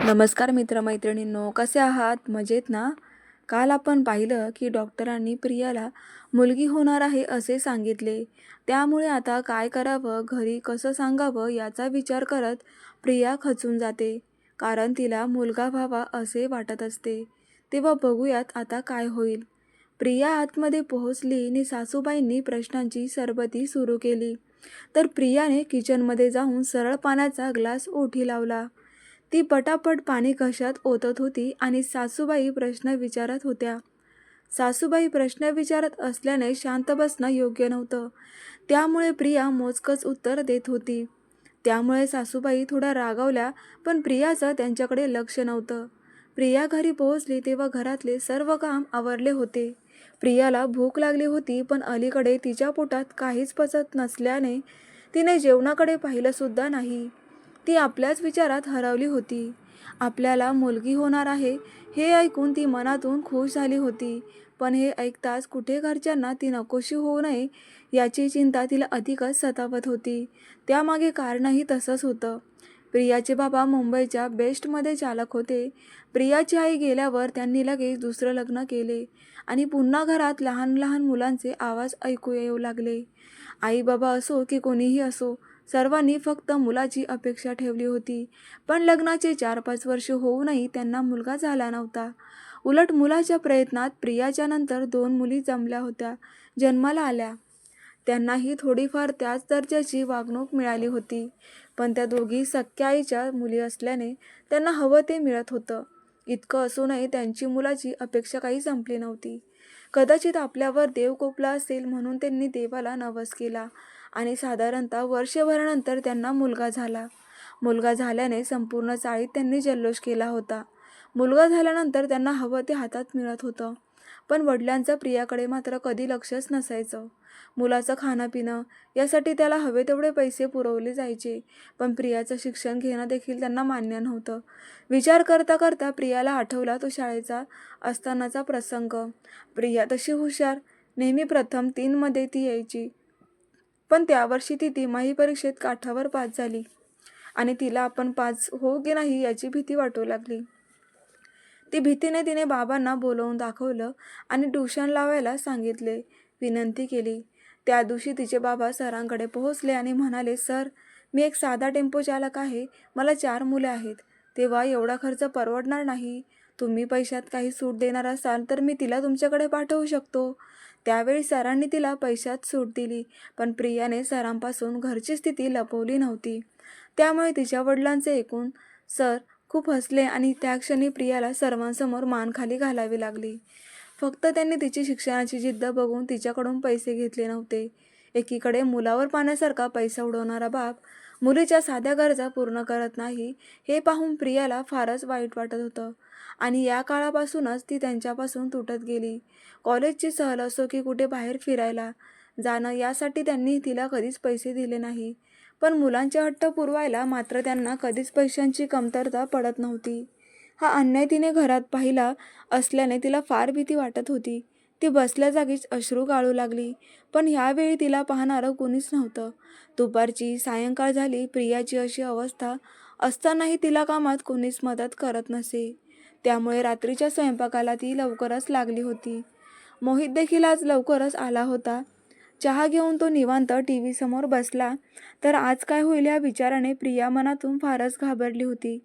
नमस्कार मित्रमैत्रिणींनो, कसे आहात? मजेत ना? काल आपण पाहिलं की डॉक्टरांनी प्रियाला मुलगी होणार आहे असे सांगितले. त्यामुळे आता काय करावं, घरी कसं सांगावं याचा विचार करत प्रिया खचून जाते. कारण तिला मुलगा व्हावा असे वाटत असते. तेव्हा बघूयात आता काय होईल. प्रिया आतमध्ये पोहोचली आणि सासूबाईंनी प्रश्नांची सरबती सुरू केली. तर प्रियाने किचनमध्ये जाऊन सरळ पाण्याचा ग्लास ओठी लावला. ती पटापट पाणी घशात ओतत होती आणि सासूबाई प्रश्न विचारत होत्या. सासूबाई प्रश्न विचारत असल्याने शांत बसणं योग्य नव्हतं. त्यामुळे प्रिया मोजकच उत्तर देत होती. त्यामुळे सासूबाई थोड्या रागावल्या, पण प्रियाचं त्यांच्याकडे लक्ष नव्हतं. प्रिया घरी पोहोचली तेव्हा घरातले सर्व काम आवरले होते. प्रियाला भूक लागली होती, पण अलीकडे तिच्या पोटात काहीच पचत नसल्याने तिने जेवणाकडे पाहिलंसुद्धा नाही. ती आपल्याच विचारात हरवली होती. आपल्याला मुलगी होणार आहे हे ऐकून ती मनातून खुश झाली होती. पण हे ऐकताच कुठे घरच्यांना ती नकोशी होऊ नये याची चिंता तिला अधिकच सतावत होती. त्यामागे कारणही तसंच होतं. प्रियाचे बाबा मुंबईच्या बेस्टमध्ये चालक होते. प्रियाची आई गेल्यावर त्यांनी लगेच दुसरं लग्न केले आणि पुन्हा घरात लहान लहान मुलांचे आवाज ऐकू येऊ लागले. आई बाबा असो की कोणीही असो, सर्वांनी फक्त मुलाची अपेक्षा ठेवली होती. पण लग्नाचे 4-5 वर्ष होऊनही त्यांना मुलगा झाला नव्हता. उलट मुलाच्या प्रयत्नात प्रियाच्या नंतर 2 मुली जमल्या होत्या, जन्माला आल्या. त्यांनाही थोडीफार त्याच दर्जाची वागणूक मिळाली होती. पण त्या दोघी सख्या आईच्या मुली असल्याने त्यांना हवं ते मिळत होतं. इतकं असूनही त्यांची मुलाची अपेक्षा काही संपली नव्हती. कदाचित आपल्यावर देव कोपला असेल म्हणून त्यांनी देवाला नवस केला आणि साधारणतः वर्षभरानंतर त्यांना मुलगा झाला. मुलगा झाल्याने संपूर्ण चाळीत त्यांनी जल्लोष केला होता. मुलगा झाल्यानंतर त्यांना हवं ते हातात मिळत होतं. पण वडिलांचं प्रियाकडे मात्र कधी लक्षच नसायचं. मुलाचं खाणं-पिणं यासाठी त्याला हवे तेवढे पैसे पुरवले जायचे, पण प्रियाचं शिक्षण घेणं देखील त्यांना मान्य नव्हतं. विचार करता करता प्रियाला आठवला तो शाळेचा असतानाचा प्रसंग. प्रिया तशी हुशार, नेहमी प्रथम 3 मध्ये ती यायची. पण त्यावर्षी ती तिमाही परीक्षेत काठावर पास झाली आणि तिला आपण पास होऊ की नाही याची भीती वाटू लागली. ती भीतीने तिने बाबांना बोलावून दाखवलं आणि ट्युशन लावायला सांगितले. विनंती केली. त्या दिवशी तिचे बाबा सरांकडे पोहोचले आणि म्हणाले, "सर, मी एक साधा टेम्पो चालक आहे. मला 4 मुले आहेत. तेव्हा एवढा खर्च परवडणार नाही. तुम्ही पैशात काही सूट देणार असाल तर मी तिला तुमच्याकडे पाठवू शकतो." त्यावेळी सरांनी तिला पैशात सूट दिली, पण प्रियाने सरांपासून घरची स्थिती लपवली नव्हती. त्यामुळे तिच्या वडिलांचे ऐकून सर खूप हसले आणि त्या क्षणी प्रियाला सर्वांसमोर मान खाली घालावी लागली. फक्त त्यांनी तिची शिक्षणाची जिद्द बघून तिच्याकडून पैसे घेतले नव्हते. एकीकडे मुलावर पाण्यासारखा पैसा उडवणारा बाप मुलीच्या साध्या गरजा पूर्ण करत नाही हे पाहून प्रियाला फारच वाईट वाटत होतं आणि या काळापासूनच ती त्यांच्यापासून तुटत गेली. कॉलेजची सहल असो की कुठे बाहेर फिरायला जाणं यासाठी त्यांनी तिला कधीच पैसे दिले नाही. पण मुलांचे हट्ट पुरवायला मात्र त्यांना कधीच पैशांची कमतरता पडत नव्हती. हा अन्याय तिने घरात पाहिला असल्याने तिला फार भीती वाटत होती. ती बसल्या जागीच अश्रू गाळू लागली. पण ह्यावेळी तिला पाहणारं कोणीच नव्हतं. दुपारची सायंकाळ झाली. प्रियाची अशी अवस्था असतानाही तिला कामात कोणीच मदत करत नसे. त्यामुळे रात्रीच्या स्वयंपाकाला ती लवकरच लागली होती. मोहित देखील आज लवकरच आला होता. चहा घेऊन तो निवांत टीव्ही समोर बसला. तर आज काय होईल या विचाराने प्रिया मनातून फारच घाबरली होती.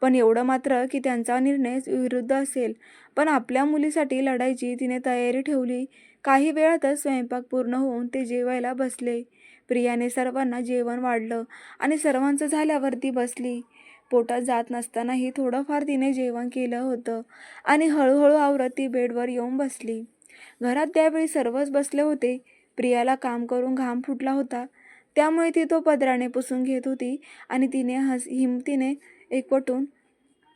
पण एवढं मात्र की त्यांचा निर्णय विरुद्ध असेल, पण आपल्या मुलीसाठी लढायची तिने तयारी ठेवली. काही वेळातच स्वयंपाक पूर्ण होऊन ते जेवायला बसले. प्रियाने सर्वांना जेवण वाढलं आणि सर्वांचं झाल्यावर ती बसली. पोटात जात नसतानाही थोडंफार तिने जेवण केलं होतं आणि हळूहळू आवरत ती बेडवर येऊन बसली. घरात त्यावेळी सर्वच बसले होते. प्रियाला काम करून घाम फुटला होता, त्यामुळे ती तो पदराने पुसून घेत होती आणि तिने हिमतीने एकवटून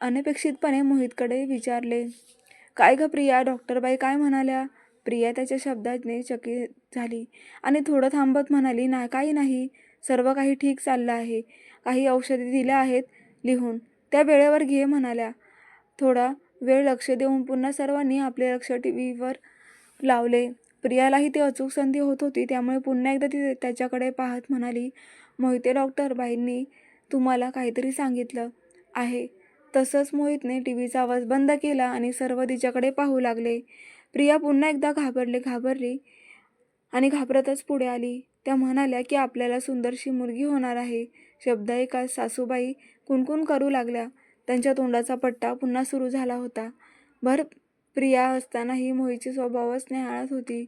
अनपेक्षितपणे मोहितकडे विचारले, "काय ग प्रिया, डॉक्टरबाई काय म्हणाल्या?" प्रिया त्याच्या शब्दाने चकित झाली आणि थोडं थांबत म्हणाली, "नाही, काही नाही. सर्व काही ठीक चाललं आहे. काही औषधे दिल्या आहेत लिहून, त्या वेळेवर घे म्हणाल्या." थोडा वेळ लक्ष देऊन पुन्हा सर्वांनी आपले लक्ष टीव्हीवर लावले. प्रियालाही ती अचूक संधी होत होती, त्यामुळे पुन्हा एकदा ती त्याच्याकडे पाहत म्हणाली, "मोहिते, डॉक्टर बाईंनी तुम्हाला काहीतरी सांगितलं आहे तसंच मोहितने टीव्हीचा आवाज बंद केला आणि सर्व तिच्याकडे पाहू लागले. प्रिया पुन्हा एकदा घाबरली आणि घाबरतच पुढे आली. त्या म्हणाल्या की आपल्याला सुंदरशी मुलगी होणार आहे. शब्द ऐकाच सासूबाई कुणकुण करू लागल्या. त्यांच्या तोंडाचा पट्टा पुन्हा सुरू झाला होता. भर प्रिया असतानाही मोहितची स्वभावच न्याहाळत होती.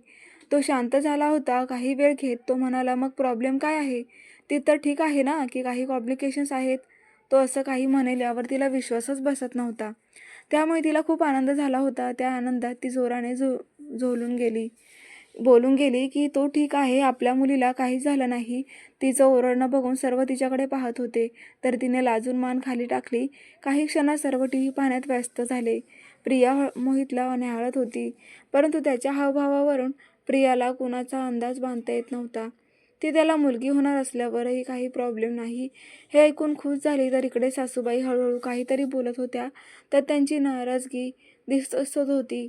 तो शांत झाला होता. काही वेळ घेत तो म्हणाला, मग प्रॉब्लेम काय आहे? ती तर ठीक आहे ना, की काही कॉम्प्लिकेशन्स आहेत? तो असं काही म्हणेल यावर तिला विश्वासच बसत नव्हता. त्यामुळे तिला खूप आनंद झाला होता. त्या आनंदात ती जोराने बोलून गेली की तो ठीक आहे, आपल्या मुलीला काहीच झालं नाही. तिचं ओरडणं बघून सर्व तिच्याकडे पाहत होते, तर तिने लाजून मान खाली टाकली. काही क्षणात सर्व टीव्ही पाहण्यात व्यस्त झाले. प्रिया मोहितला न्याहाळत होती, परंतु त्याच्या हावभावावरून प्रियाला कुणाचा अंदाज बांधता येत नव्हता. ती त्याला मुलगी होणार असल्यावरही काही प्रॉब्लेम नाही हे ऐकून खुश झाली. तर इकडे सासूबाई हळूहळू काहीतरी बोलत होत्या, तर त्यांची नाराजगी दिसत होती.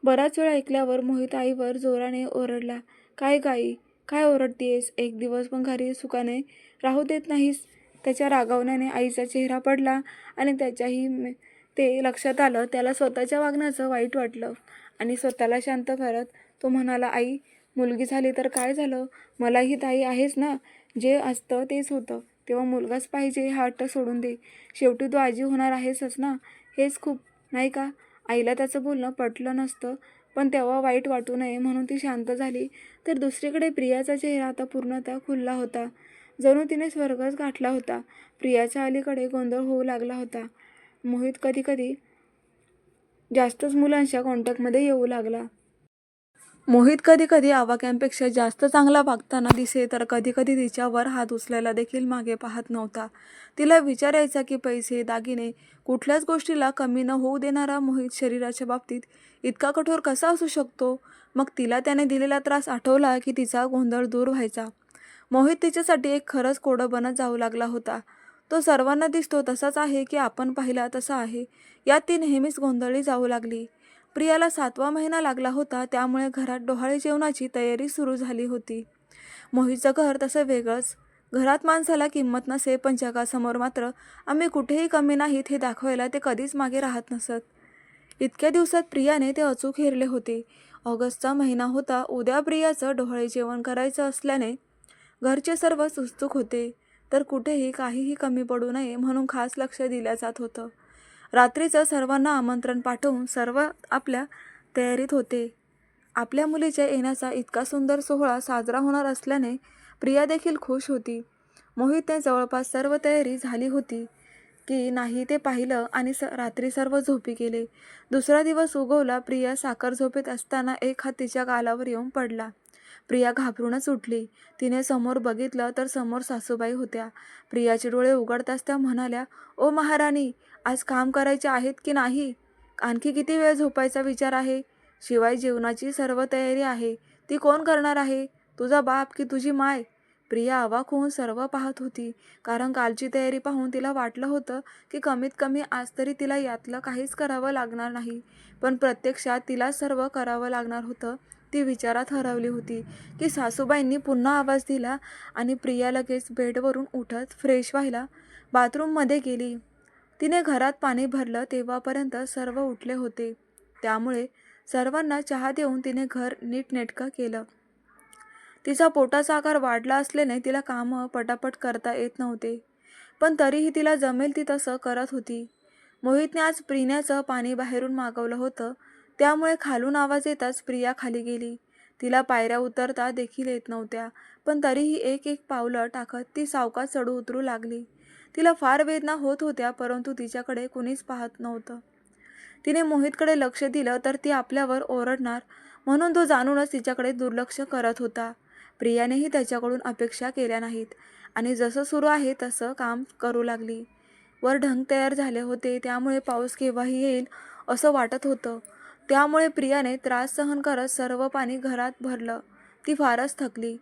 बराच वेळ ऐकल्यावर मोहित आईवर जोराने ओरडला. काय गाई, काय ओरडतीयस? एक दिवस पण घरी सुखाने राहू देत नाहीस? त्याच्या रागावण्याने आईचा चेहरा पडला आणि त्याच्याही ते लक्षात आलं. त्याला स्वतःच्या वागण्याचं वाईट वाटलं आणि स्वतःला शांत करत तो म्हणाला, आई, मुलगी झाली तर काय झालं? मलाही ताई आहेच ना. जे असतं तेच होतं. तेव्हा मुलगाच पाहिजे हा हट्ट सोडून दे. शेवटी तू आजी होणार आहेसच ना. हेच खूप, नाही का? आईला त्याचं बोलणं पटलं नसतं, पण तेव्हा वाईट वाटू नये म्हणून ती शांत झाली. तर दुसरीकडे प्रियाचा चेहरा आता पूर्णतः खुलला होता. जणू तिने स्वर्गच गाठला होता. प्रियाच्या अलीकडे गोंधळ होऊ लागला होता. मोहित कधी जास्तच मुलांच्या कॉन्टॅक्टमध्ये येऊ लागला. मोहित कधी आवाक्यांपेक्षा जास्त चांगला वागताना दिसे, तर कधी तिच्यावर हात उचलायला देखील मागे पाहत नव्हता. तिला विचारायचा की पैसे, दागिने, कुठल्याच गोष्टीला कमी न होऊ देणारा मोहित शरीराच्या बाबतीत इतका कठोर कसा असू शकतो? मग तिला त्याने दिलेला त्रास आठवला की तिचा गोंधळ दूर व्हायचा. मोहित तिच्यासाठी एक खरंच कोडं बनत जाऊ लागला होता. तो सर्वांना दिसतो तसाच आहे की आपण पाहिला तसा आहे, यात ती नेहमीच गोंधळली जाऊ लागली. प्रियाला 7वा महिना लागला होता, त्यामुळे घरात डोहाळे जेवणाची तयारी सुरू झाली होती. मोहितचं घर तसं वेगळंच. घरात माणसाला किंमत नसे, पण जगासमोर मात्र आम्ही कुठेही कमी नाहीत हे दाखवायला ते कधीच मागे राहत नसत. इतक्या दिवसात प्रियाने ते अचूक हेरले होते. ऑगस्टचा महिना होता. उद्या प्रियाचं डोहाळे जेवण करायचं असल्याने घरचे सर्वच उत्सुक होते. तर कुठेही काहीही कमी पडू नये म्हणून खास लक्ष दिलं जात होतं. रात्रीचं सर्वांना आमंत्रण पाठवून सर्व आपल्या तयारीत होते. आपल्या मुलीच्या येण्याचा इतका सुंदर सोहळा साजरा होणार असल्याने प्रिया देखील खुश होती. मोहितने जवळपास सर्व तयारी झाली होती की नाही ते पाहिलं आणि रात्री सर्व झोपी गेले. दुसरा दिवस उगवला. प्रिया साखर झोपेत असताना एक हात तिच्या गालावर येऊन पडला. प्रिया घाबरूनच उठली. तिने समोर बघितलं तर समोर सासूबाई होत्या. प्रियाचे डोळे उघडताच त्या म्हणाल्या, ओ महाराणी, आज काम करायचे आहेत की नाही? आणखी किती वेळ झोपायचा विचार आहे? शिवाय जेवणाची सर्व तयारी आहे, ती कोण करणार आहे? तुझा बाप की तुझी माय? प्रिया अवाक होऊन सर्व पाहत होती, कारण कालची तयारी पाहून तिला वाटलं होतं की कमीत कमी आज तरी तिला यातलं काहीच करावं लागणार नाही, पण प्रत्यक्षात तिला सर्व करावं लागणार होतं. ती विचारात हरवली होती की सासूबाईंनी पुन्हा आवाज दिला आणि प्रिया लगेच बेडवरून उठत फ्रेश व्हायला बाथरूममध्ये गेली. तिने घरात पाणी भरलं तेव्हापर्यंत सर्व उठले होते, त्यामुळे सर्वांना चहा देऊन तिने घर नीटनेटकं केलं. तिचा पोटाचा आकार वाढला असल्याने तिला कामं पटापट करता येत नव्हते, पण तरीही तिला जमेल ती तसं करत होती. मोहितने आज पिण्याचं पाणी बाहेरून मागवलं होतं, त्यामुळे खालून आवाज येताच प्रिया खाली गेली. तिला पायऱ्या उतरता देखील येत नव्हत्या, पण तरीही एक पावलं टाकत ती सावकाश चढू उतरू लागली. तिला फार वेदना होत होत्या, परंतु तिच्याकडे कुणीच पाहत नव्हतं. तिने मोहितकडे लक्ष दिलं तर ती आपल्यावर ओरडणार, म्हणून तो जाणूनच तिच्याकडे दुर्लक्ष करत होता. प्रियानेही त्याच्याकडून अपेक्षा केल्या नाहीत आणि जसं सुरू आहे तसं काम करू लागली. वर ढग तयार झाले होते, त्यामुळे पाऊस केव्हाही येईल असं वाटत होतं. त्यामुळे प्रियाने त्रास सहन करत सर्व पाणी घरात भरलं. ती फारच थकली.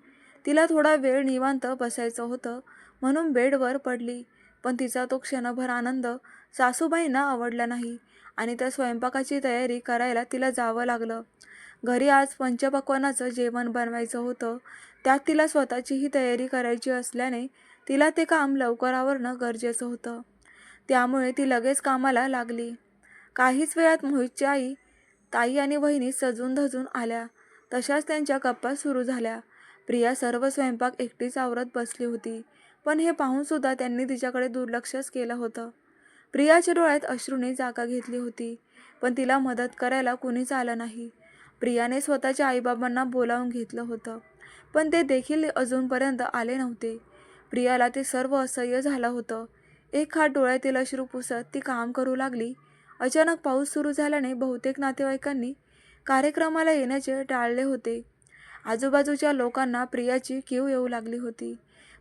तिला थोडा वेळ निवांत बसायचं होतं, म्हणून बेडवर पडली, पण तिचा तो क्षणभर आनंद सासूबाईंना आवडला नाही आणि त्या स्वयंपाकाची तयारी करायला तिला जावं लागलं. घरी आज पंचपक्वान्नाचं जेवण बनवायचं होतं, त्यात तिला स्वतःचीही तयारी करायची असल्याने तिला ते काम लवकर आवरणं गरजेचं होतं. त्यामुळे ती लगेच कामाला लागली. काहीच वेळात मोहितची आई, ताई आणि वहिनी सजून धजून आल्या. तशाच त्यांच्या गप्पा सुरू झाल्या. प्रिया सर्व स्वयंपाक एकटीच आवरत बसली होती, पण हे पाहून सुद्धा त्यांनी तिच्याकडे दुर्लक्षच केलं होतं. प्रियाच्या डोळ्यात अश्रूने जागा घेतली होती, पण तिला मदत करायला कुणीच आलं नाही. प्रियाने स्वतःच्या आईबाबांना बोलावून घेतलं होतं, पण ते देखील अजूनपर्यंत आले नव्हते. प्रियाला ते सर्व असह्य झालं होतं. एक हात डोळ्यातील अश्रू पुसत ती काम करू लागली. अचानक पाऊस सुरू झाल्याने बहुतेक नातेवाईकांनी कार्यक्रमाला येण्याचे टाळले होते. आजूबाजूच्या लोकांना प्रियाची कीव येऊ लागली होती,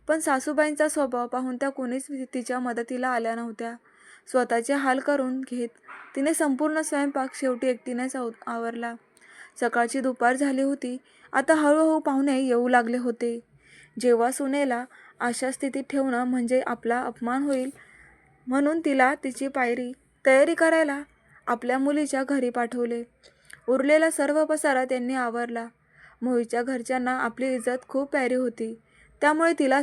पण सासूबाईंचा स्वभाव पाहून त्या कोणीच तिच्या मदतीला आल्या नव्हत्या. स्वतःचे हाल करून घेत तिने संपूर्ण स्वयंपाक शेवटी एकटीनेच आवरला. सकाळची दुपार झाली होती. आता हळूहळू पाहुणे येऊ लागले होते. जेव्हा सुनेला अशा स्थितीत ठेवणं म्हणजे आपला अपमान होईल, म्हणून तिला तिची तयारी करायला आपल्या मुलीच्या घरी पाठवले. उरलेला सर्व पसारा त्यांनी आवरला. मोहितच्या घरच्यांना आपली इज्जत खूप प्यारी होती, त्यामुळे तिला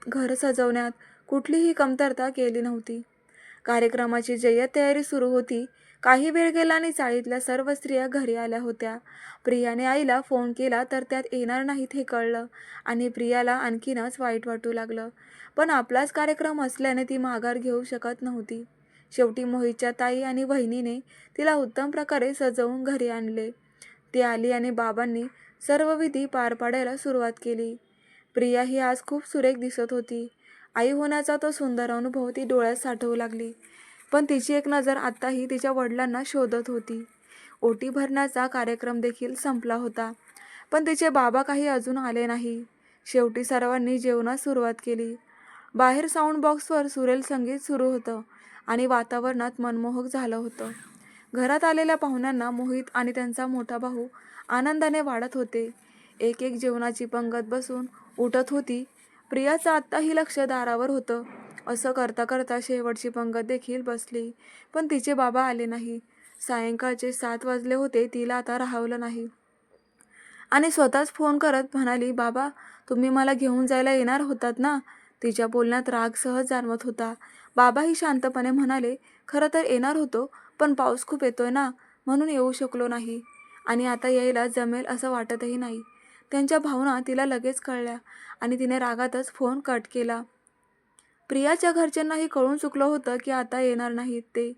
घर सजवण्यात कुठलीही कमतरता केली नव्हती. कार्यक्रमाची जय्यत तयारी सुरू होती. काही वेळ गेला आणि चाळीतल्या सर्व स्त्रिया घरी आल्या होत्या. प्रियाने आईला फोन केला तर त्यात येणार नाहीत हे कळलं आणि प्रियाला आणखीनच वाईट वाटू लागलं. पण आपलाच कार्यक्रम असल्याने ती माघार घेऊ शकत नव्हती. शेवटी मोहितच्या ताई आणि बहिणीने तिला उत्तम प्रकारे सजवून घरी आणले. ती आली आणि बाबांनी सर्व विधी पार पाडायला सुरुवात केली. प्रिया ही आज खूप सुरेख दिसत होती. आई होण्याचा तो सुंदर अनुभव ती डोळ्यात साठवू लागली. पण तिची एक नजर आत्ताही तिच्या वडिलांना शोधत होती. ओटी भरण्याचा कार्यक्रम देखील संपला होता, पण तिचे बाबा काही अजून आले नाही. शेवटी सर्वांनी जेवणास सुरुवात केली. बाहेर साऊंड बॉक्सवर सुरेल संगीत सुरू होतं आणि वातावरणात मनमोहक झालं होतं. घरात आलेल्या पाहुण्यांना मोहित आणि त्यांचा मोठा भाऊ आनंदाने वाढत होते. एक एक जेवणाची पंगत बसून उठत होती. प्रियाचं आत्ताही लक्ष दारावर होतं. असं करता करता शेवटची पंगत देखील बसली, पण तिचे बाबा आले नाही. सायंकाळचे 7 वाजले होते. तिला आता राहावलं नाही आणि स्वतःच फोन करत म्हणाली, बाबा तुम्ही मला घेऊन जायला येणार होतात ना? तिच्या बोलण्यात राग सहज जाणवत होता. बाबाही शांतपणे म्हणाले, खरं तर येणार होतो, पण पाऊस खूप येतोय ना, म्हणून येऊ शकलो नाही आणि आता यायला जमेल असं वाटतही नाही. त्यांच्या भावना तिला लगेच कळल्या आणि तिने रागातच फोन कट केला. प्रियाच्या घरच्यांनाही कळून चुकलं होतं की आता येणार नाहीत ते,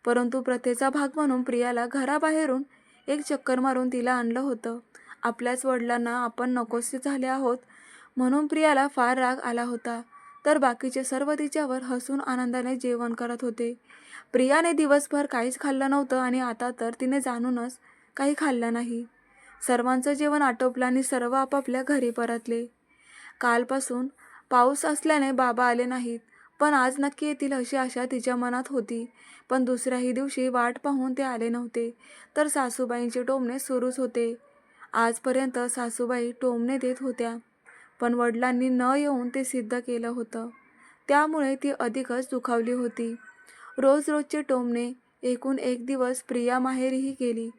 परंतु प्रथेचा भाग म्हणून प्रियाला घराबाहेरून एक चक्कर मारून तिला आणलं होतं. आपल्याच वडिलांना आपण नकोसे झाले आहोत म्हणून प्रियाला फार राग आला होता, तर बाकीचे सर्व तिच्यावर हसून आनंदाने जेवण करत होते. प्रियाने दिवसभर काहीच खाल्लं नव्हतं आणि आता तर तिने जाणूनच काही खाल्लं नाही. सर्वांचं जेवण आटोपलं आणि सर्व आपापल्या घरी परतले. कालपासून पाऊस असल्याने बाबा आले नाहीत, पण आज नक्की येतील अशी आशा तिच्या मनात होती. पण दुसऱ्याही दिवशी वाट पाहून ते आले नव्हते, तर सासूबाईंचे टोमणे सुरूच होते. आजपर्यंत सासूबाई टोमणे देत होत्या, पण वडिलांनी न येऊन ते सिद्ध केलं होतं. त्यामुळे ती अधिकच दुखावली होती. रोज रोजचे टोमणे एकूण एक दिवस प्रिया माहेरीही गेली,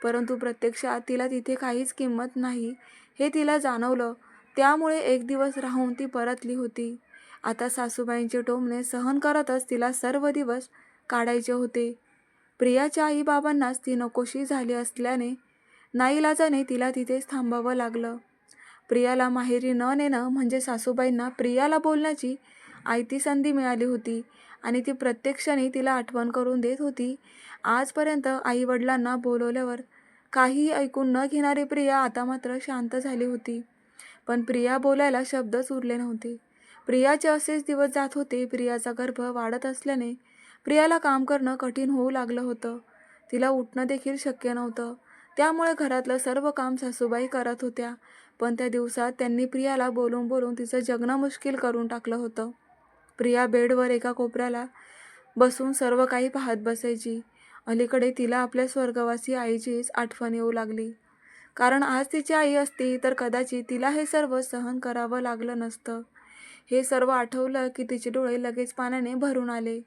परंतु प्रत्यक्षात तिला तिथे काहीच किंमत नाही हे तिला जाणवलं. त्यामुळे एक दिवस राहून ती परतली होती. आता सासूबाईंचे टोमणे सहन करतच तिला सर्व दिवस काढायचे होते. प्रियाच्या आईबाबांनाच ती नकोशी झाली असल्याने नाईलाजाने तिला तिथेच थांबावं लागलं. प्रियाला माहेरी न नेणं म्हणजे सासूबाईंना प्रियाला बोलण्याची आयती संधी मिळाली होती आणि ती प्रत्येक क्षणी तिला आठवण करून देत होती. आजपर्यंत आईवडिलांना बोलवल्यावर काहीही ऐकून न घेणारी प्रिया आता मात्र शांत झाली होती. पण प्रिया बोलायला शब्दच उरले नव्हते. प्रियाचे असेच दिवस जात होते. प्रियाचा गर्भ वाढत असल्याने प्रियाला काम करणं कठीण होऊ लागलं होतं. तिला उठणं देखील शक्य नव्हतं. त्यामुळे घरातलं सर्व काम सासूबाई करत होत्या. पण त्या दिवसात त्यांनी प्रियाला बोलून बोलून तिचं जगणं मुश्किल करून टाकलं होतं. प्रिया बेडवर एका कोपऱ्याला बसून सर्व काही पाहत बसायची. अलीकडे तिला आपल्या स्वर्गवासी आईचीच आठवण येऊ लागली. कारण आज तिची आई असती तर कदाचित तिला हे सर्व सहन करावं लागलं नसतं. हे सर्व आठवलं की तिचे डोळे लगेच पाण्याने भरून आले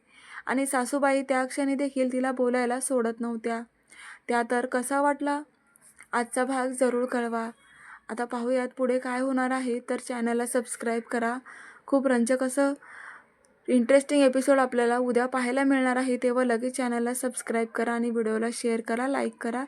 आणि सासूबाई त्या क्षणी देखील तिला बोलायला सोडत नव्हत्या. त्या तर कसा वाटला आजचा भाग जरूर कळवा. आता पाहूयात पुढे काय होणार आहे. तर चॅनलला सबस्क्राईब करा. खूप रंजक असं इंटरेस्टिंग एपिसोड आपल्याला उद्या पाहायला मिळणार आहे. तेव्हा लगेच चॅनलला सबस्क्राईब करा आणि व्हिडिओला शेअर करा, लाईक करा.